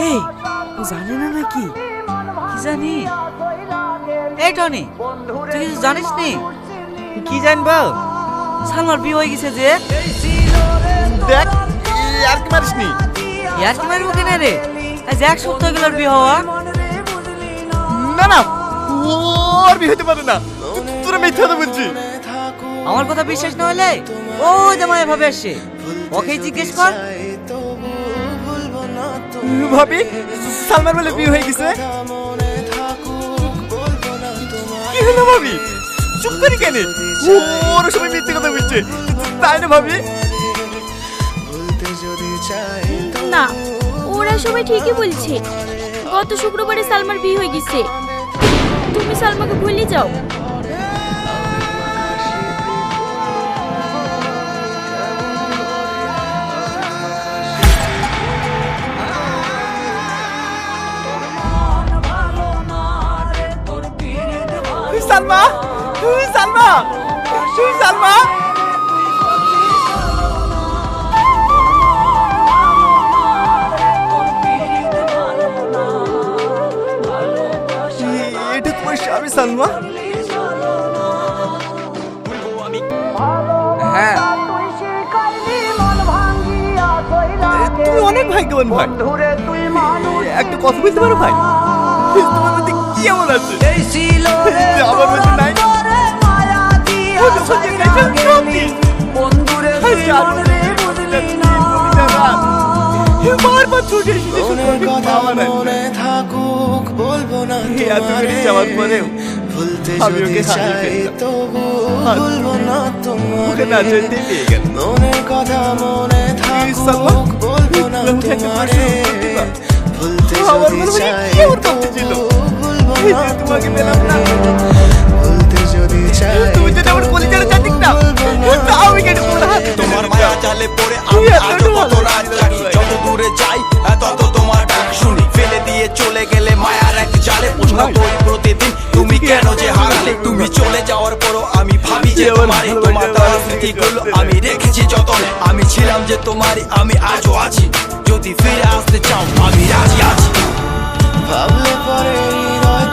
এই ও জানে না নাকি? কি জানি? এই টনি, তুই কিছু জানিস নি? কি জানবো? সালমার বিয়ে হয়ে গেছে যে। দেখ আর কি মারিস নি? ইয়ার কি মারবো কেন রে? আজ এক সপ্তাহ গেল বিয়ে হওয়া। না না, ওর বিয়ে হতে পারে না। তোরা মিথ্যা কথা বলছিস। আমার কথা বিশ্বাস না হলে ওই যে মায়া ভাবে আসছে, ওকে জিজ্ঞেস কর। ভাবি সালমার বলে বিয়ে হয়ে গেছে? কি হলো ভাবি? চুপ করি কেন? ওর সবাই মিথ্যে কথা বলছে, তাই না ভাবি? না, ওরা সবাই ঠিকই বলছে। গত শুক্রবারে সালমার বিয়ে হয়ে গেছে। তুমি সালমাকে ভুলে যাও। সালমা, সালমা, সালমা। এটা তোমার স্বামী সালমা? হ্যাঁ, তুমি অনেক ভাগ্যবান ভাই। একটা কথা বলতে পারো ভাই? তোমার মধ্যে কি এমন আছে যে আমার মধ্যে নাই? বারবার ছুটে এসেছে শুধু আমি পাওয়া নাই। এত করে যাওয়ার পরেও আমি ওকে হারিয়ে ফেললাম। ওকে না যেতেই পেয়ে গেল। সালমা, তুমি একটা প্রশ্ন করতে পারো? আমার মনে হয় কি ওর করতে ছিল? এই যে তোমাকে পেলাম না, তুমি যদি আমার কলিজাটা জানিস না, তাও আমি কেটে পড়ে হাতে তোমার মায়া জালে পড়ে আমি আজও কত রাত জাগি। যত দূরে যাই তত তোমার ডাক শুনি। ফেলে দিয়ে চলে গেলে মায়ার এক জালে প্রশ্ন করি প্রতিদিন, তুমি কেন যে হারালে? তুমি চলে যাওয়ার পরও আমি ভাবি যে তোমারই, তোমার দেওয়া স্মৃতিগুলো আমি রেখেছি যতনে। আমি ছিলাম যে তোমারই, আমি আজও আছি। যদি ফিরে আসতে চাও আমি রাজি আছি। ভাবলে পরে হৃদয়